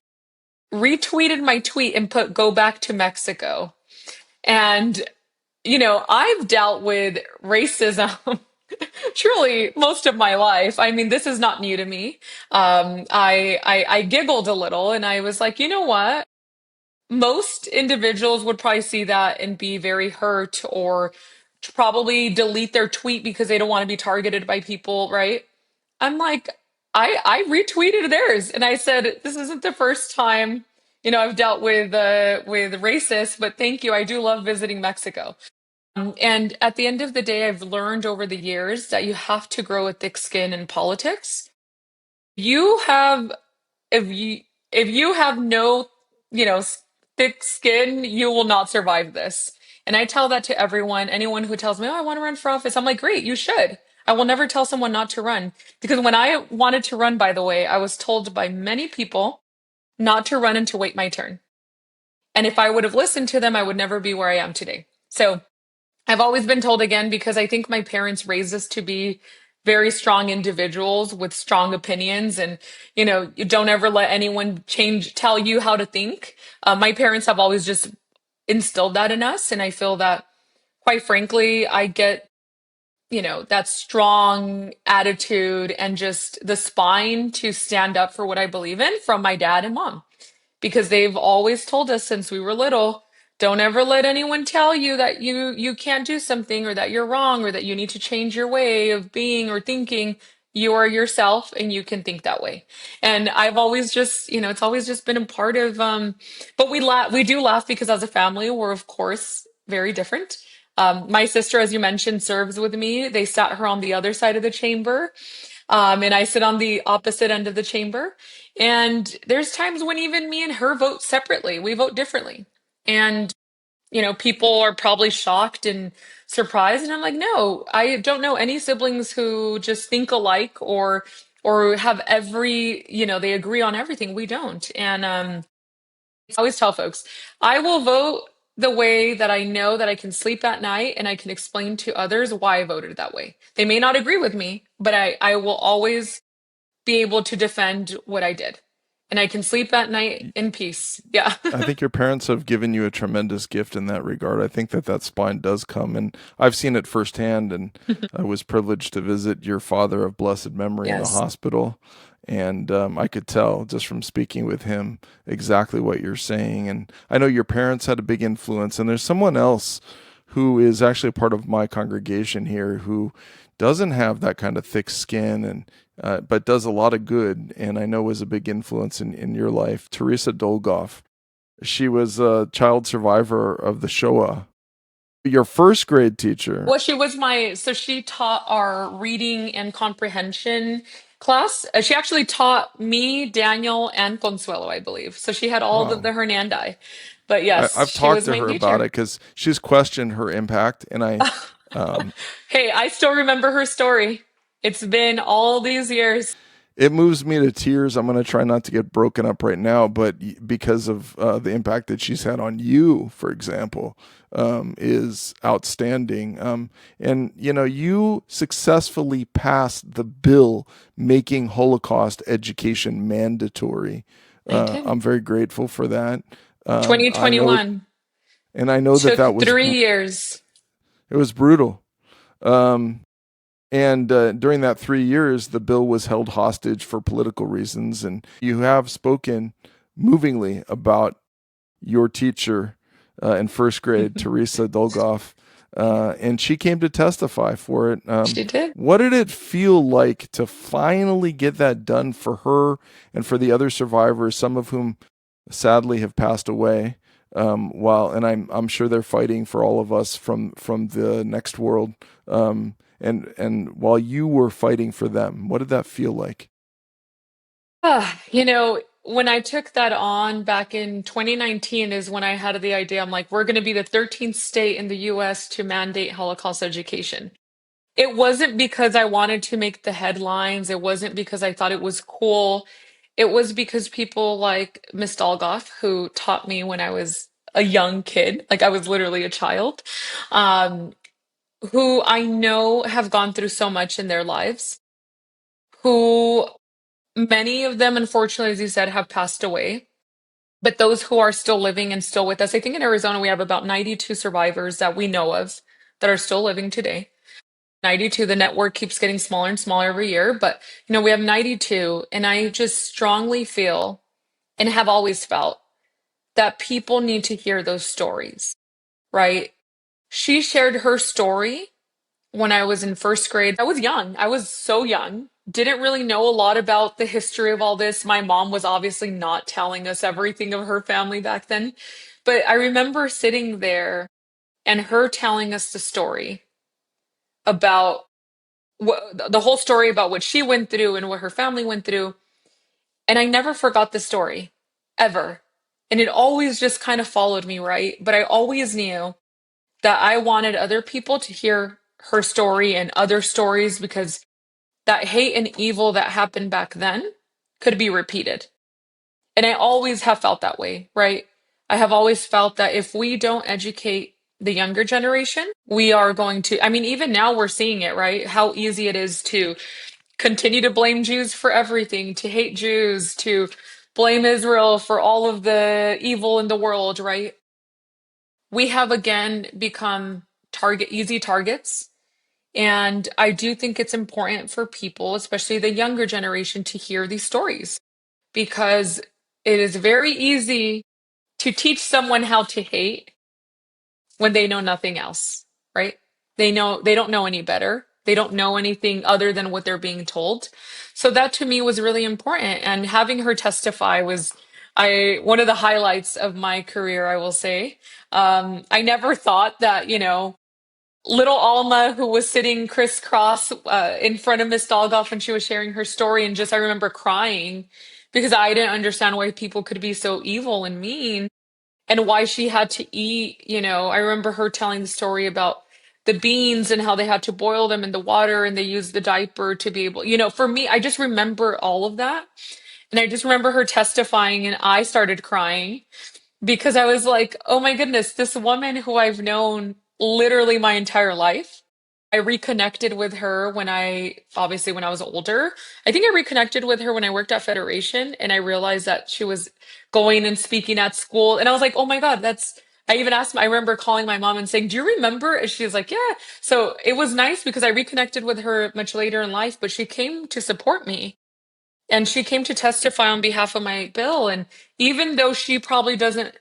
retweeted my tweet and put "go back to Mexico." And I've dealt with racism truly most of my life. I mean, this is not new to me. I giggled a little, and I was like, you know what? Most individuals would probably see that and be very hurt, or probably delete their tweet because they don't want to be targeted by people, right? I'm like, I retweeted theirs, and I said, this isn't the first time, I've dealt with racists, but thank you. I do love visiting Mexico. And at the end of the day, I've learned over the years that you have to grow a thick skin in politics. You have, if you have no, you know, thick skin, you will not survive this. And I tell that to everyone, anyone who tells me, "Oh, I want to run for office." I'm like, "Great, you should." I will never tell someone not to run. Because when I wanted to run, by the way, I was told by many people not to run and to wait my turn. And if I would have listened to them, I would never be where I am today. So I've always been told, again, because I think my parents raised us to be very strong individuals with strong opinions. And, you don't ever let anyone tell you how to think. My parents have always just instilled that in us. And I feel that, quite frankly, I get, that strong attitude and just the spine to stand up for what I believe in from my dad and mom, because they've always told us since we were little, don't ever let anyone tell you that you can't do something, or that you're wrong, or that you need to change your way of being or thinking. You are yourself, and you can think that way. And I've always just, it's always just been a part of but we do laugh because as a family, we're of course very different. My sister, as you mentioned, serves with me. They sat her on the other side of the chamber, and I sit on the opposite end of the chamber. And there's times when even me and her vote separately. We vote differently. And, people are probably shocked and surprised. And I'm like, no, I don't know any siblings who just think alike, or have they agree on everything. We don't. And I always tell folks, I will vote the way that I know that I can sleep at night, and I can explain to others why I voted that way. They may not agree with me, but I will always be able to defend what I did. And I can sleep at night in peace. Yeah. I think your parents have given you a tremendous gift in that regard. I think that spine does come, and I've seen it firsthand. And I was privileged to visit your father of blessed memory in the Yes. hospital, and I could tell just from speaking with him exactly what you're saying. And I know your parents had a big influence, and there's someone else who is actually a part of my congregation here, who doesn't have that kind of thick skin and but does a lot of good, and I know was a big influence in your life. Teresa Dolgoff. She was a child survivor of the Shoah. Your first grade teacher. Well, so she taught our reading and comprehension class. She actually taught me, Daniel, and Consuelo, I believe. So she had all of Wow. the Hernandi. But yes, I've she talked was to my her about teacher. it because she's questioned her impact, and um, Hey, I still remember her story. It's been all these years. it moves me to tears. I'm going to try not to get broken up right now, but because of the impact that she's had on you, for example, is outstanding. And you successfully passed the bill making Holocaust education mandatory. I did. I'm very grateful for that. I know, 2021 and I know that took that was 3 years. it was brutal. Um, And during that 3 years, the bill was held hostage for political reasons. And you have spoken movingly about your teacher in first grade, Teresa Dolgoff, and she came to testify for it. She did. What did it feel like to finally get that done for her and for the other survivors, some of whom sadly have passed away? And I'm sure they're fighting for all of us from the next world. And while you were fighting for them, what did that feel like? When I took that on back in 2019 is when I had the idea. I'm like, we're going to be the 13th state in the US to mandate Holocaust education. It wasn't because I wanted to make the headlines. It wasn't because I thought it was cool. It was because people like Miss Dolgoff, who taught me when I was a young kid, like I was literally a child, um, who I know have gone through so much in their lives, who many of them, unfortunately, as you said, have passed away. But those who are still living and still with us, I think in Arizona we have about 92 survivors that we know of that are still living today. 92, the network keeps getting smaller and smaller every year, but we have 92, and I just strongly feel and have always felt that people need to hear those stories, right? She shared her story when I was in first grade. I was young. I was so young. Didn't really know a lot about the history of all this. My mom was obviously not telling us everything of her family back then. But I remember sitting there and her telling us the story about the whole story about what she went through and what her family went through. And I never forgot the story, ever. And it always just kind of followed me, right? But I always knew that I wanted other people to hear her story and other stories because that hate and evil that happened back then could be repeated. And I always have felt that way, right? I have always felt that if we don't educate the younger generation, we are going to, I mean, even now we're seeing it, right? How easy it is to continue to blame Jews for everything, to hate Jews, to blame Israel for all of the evil in the world, right? We have again become easy targets. And I do think it's important for people, especially the younger generation, to hear these stories because it is very easy to teach someone how to hate when they know nothing else, right? They don't know any better. They don't know anything other than what they're being told. So that to me was really important. And having her testify was I one of the highlights of my career, I will say. I never thought that, little Alma, who was sitting crisscross in front of Miss Dolgoff when she was sharing her story, and just I remember crying because I didn't understand why people could be so evil and mean and why she had to eat. I remember her telling the story about the beans and how they had to boil them in the water and they used the diaper to be able, for me, I just remember all of that. And I just remember her testifying and I started crying because I was like, oh my goodness, this woman who I've known literally my entire life. I reconnected with her obviously when I was older. I think I reconnected with her when I worked at Federation and I realized that she was going and speaking at school. And I was like, oh my God, I even asked, I remember calling my mom and saying, do you remember? And she was like, yeah. So it was nice because I reconnected with her much later in life, but she came to support me and she came to testify on behalf of my bill. And even though she probably doesn't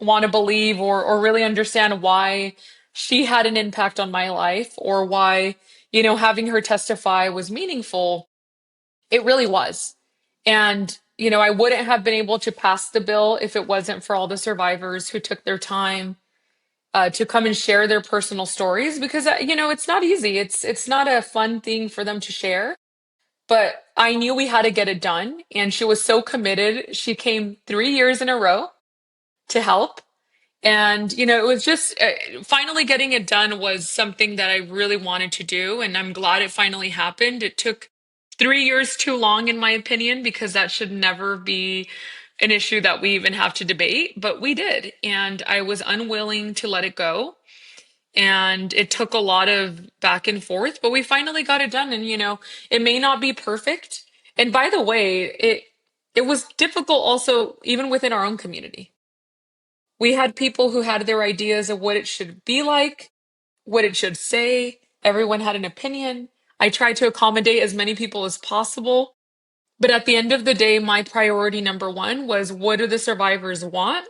want to believe or really understand why she had an impact on my life or why, having her testify was meaningful. It really was. And, I wouldn't have been able to pass the bill if it wasn't for all the survivors who took their time to come and share their personal stories because, it's not easy. It's not a fun thing for them to share. But I knew we had to get it done. And she was so committed. She came 3 years in a row to help. And, it was just finally getting it done was something that I really wanted to do. And I'm glad it finally happened. It took 3 years too long, in my opinion, because that should never be an issue that we even have to debate. But we did. And I was unwilling to let it go. And it took a lot of back and forth, but we finally got it done. And, it may not be perfect. And by the way, it was difficult also, even within our own community. We had people who had their ideas of what it should be like, what it should say. Everyone had an opinion. I tried to accommodate as many people as possible. But at the end of the day, my priority number one was what do the survivors want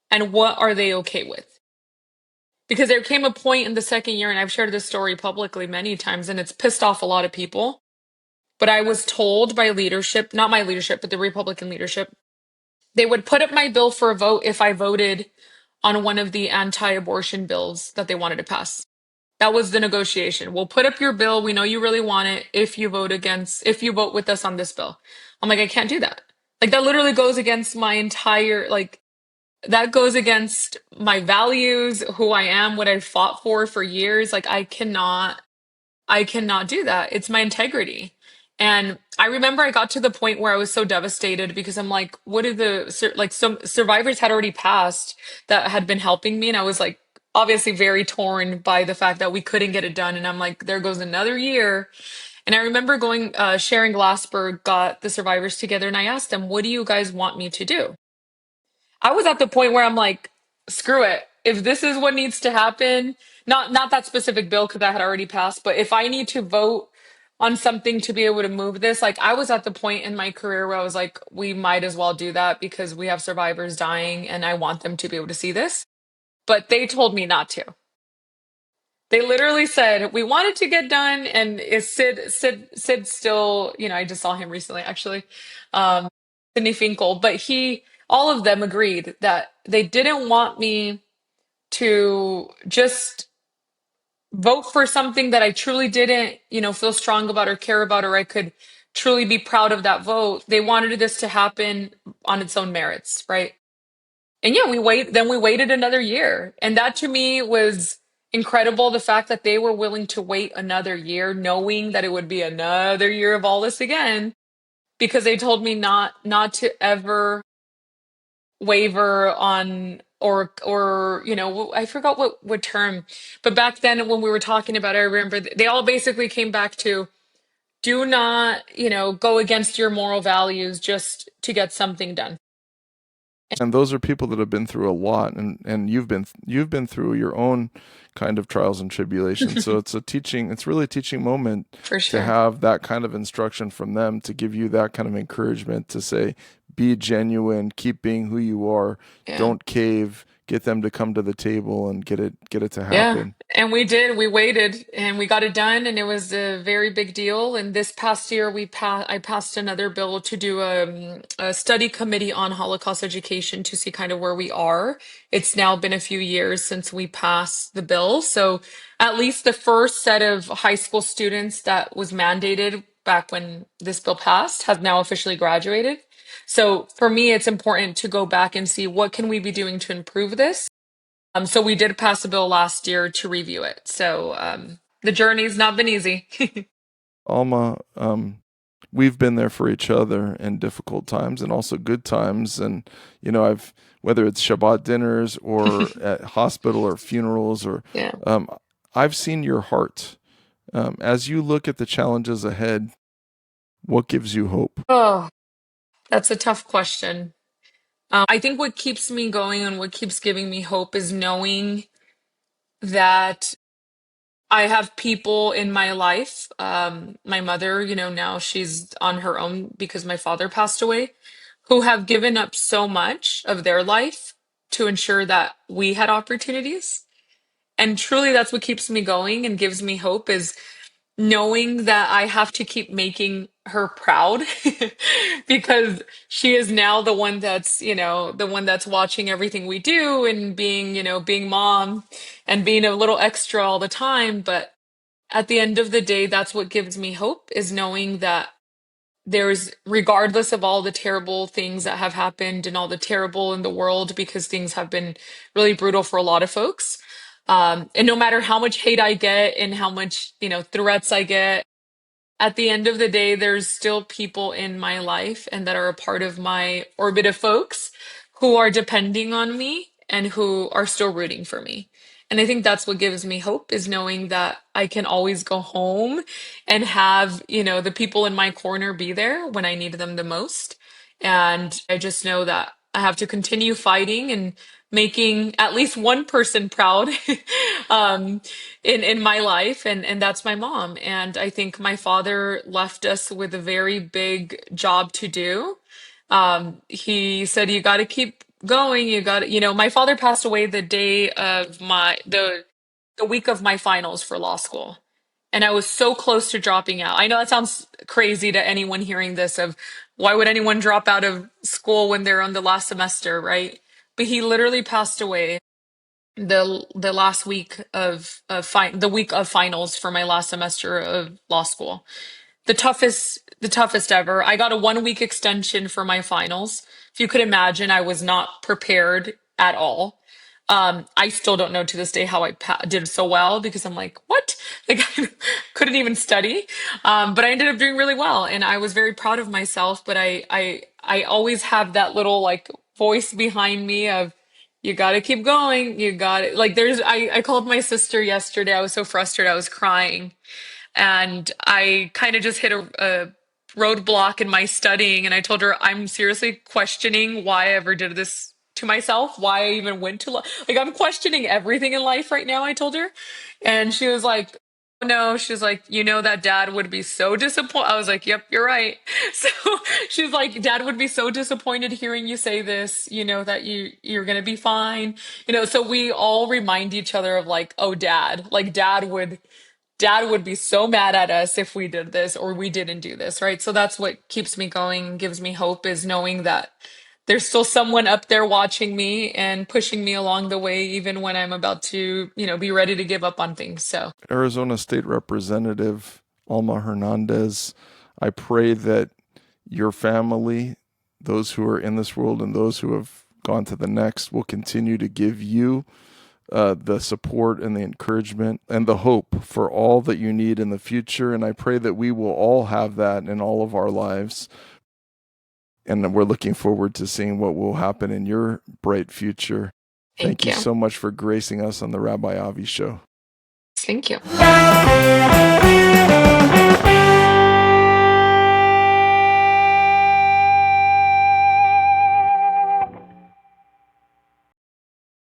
and what are they okay with? Because there came a point in the second year, and I've shared this story publicly many times, and it's pissed off a lot of people. But I was told by leadership, not my leadership, but the Republican leadership, they would put up my bill for a vote if I voted on one of the anti-abortion bills that they wanted to pass. That was the negotiation. We'll put up your bill. We know you really want it if you vote with us on this bill. I'm like, I can't do that. Like that literally goes against my entire, like, that goes against my values, who I am, what I fought for years. Like I cannot do that. It's my integrity. And I remember I got to the point where I was so devastated because I'm like, what are like some survivors had already passed that had been helping me. And I was like, obviously very torn by the fact that we couldn't get it done. And I'm like, there goes another year. And I remember Sharon Glassberg got the survivors together and I asked them, what do you guys want me to do? I was at the point where I'm like, screw it. If this is what needs to happen, not that specific bill because that had already passed, but if I need to vote on something to be able to move this, like I was at the point in my career where I was like, we might as well do that because we have survivors dying and I want them to be able to see this. But they told me not to. They literally said we wanted to get done, and is Sid still, I just saw him recently actually, um, Sidney Finkel, but all of them agreed that they didn't want me to just vote for something that I truly didn't, feel strong about or care about, or I could truly be proud of that vote. They wanted this to happen on its own merits, right? And yeah, we waited another year. And that to me was incredible. The fact that they were willing to wait another year, knowing that it would be another year of all this again, because they told me not to ever waver on or I forgot what term, but back then when we were talking about it, I remember they all basically came back to do not, go against your moral values just to get something done. And those are people that have been through a lot, and you've been through your own kind of trials and tribulations. So it's really a teaching moment For to sure. have that kind of instruction from them, to give you that kind of encouragement to say, be genuine, keep being who you are, Yeah. don't cave, get them to come to the table and get it to Yeah, happen. and we did. We waited and we got it done, and it was a very big deal. And this past year, I passed another bill to do a study committee on Holocaust education to see kind of where we are. It's now been a few years since we passed the bill, so at least the first set of high school students that was mandated back when this bill passed has now officially graduated. So for me, it's important to go back and see what can we be doing to improve this. So we did pass a bill last year to review it. So the journey's not been easy. Alma, we've been there for each other in difficult times and also good times. And, I've, whether it's Shabbat dinners or at hospital or funerals, or Yeah. um, I've seen your heart. As you look at the challenges ahead, what gives you hope? Oh, that's a tough question. I think what keeps me going and what keeps giving me hope is knowing that I have people in my life. My mother, now she's on her own because my father passed away, who have given up so much of their life to ensure that we had opportunities. And truly that's what keeps me going and gives me hope is knowing that I have to keep making her proud because she is now the one that's, the one that's watching everything we do and being, being mom and being a little extra all the time. But at the end of the day, that's what gives me hope is knowing that there's, regardless of all the terrible things that have happened and all the terrible in the world, because things have been really brutal for a lot of folks. And no matter how much hate I get and how much, threats I get, at the end of the day, there's still people in my life and that are a part of my orbit of folks who are depending on me and who are still rooting for me. And I think that's what gives me hope is knowing that I can always go home and have, the people in my corner be there when I need them the most. And I just know that I have to continue fighting and making at least one person proud um, in my life, and that's my mom. And I think my father left us with a very big job to do. He said, "You got to keep going. You got to, my father passed away the day of the week of my finals for law school. And I was so close to dropping out. I know that sounds crazy to anyone hearing this of why would anyone drop out of school when they're on the last semester, right? But he literally passed away the last week the week of finals for my last semester of law school. The toughest ever. I got a 1 week extension for my finals. If you could imagine, I was not prepared at all. I still don't know to this day how did so well because I'm like, what? Like I couldn't even study. But I ended up doing really well, and I was very proud of myself. But I always have that little like voice behind me of you got to keep going. You got it. Like I called my sister yesterday. I was so frustrated. I was crying and I kind of just hit a roadblock in my studying. And I told her, I'm seriously questioning why I ever did this to myself, why I even went to like, I'm questioning everything in life right now, I told her. And she was like, "Oh, no," she's like, that dad would be so disappointed. I was like, yep, you're right. So she's like, dad would be so disappointed hearing you say this, that you're gonna be fine. So we all remind each other of like, oh, dad would be so mad at us if we did this or we didn't do this, right? So that's what keeps me going, gives me hope is knowing that there's still someone up there watching me and pushing me along the way, even when I'm about to, be ready to give up on things. So, Arizona State Representative Alma Hernandez, I pray that your family, those who are in this world and those who have gone to the next, will continue to give you the support and the encouragement and the hope for all that you need in the future. And I pray that we will all have that in all of our lives. And we're looking forward to seeing what will happen in your bright future. Thank thank you you. so much for gracing us on the Rabbi Avi Show. Thank you.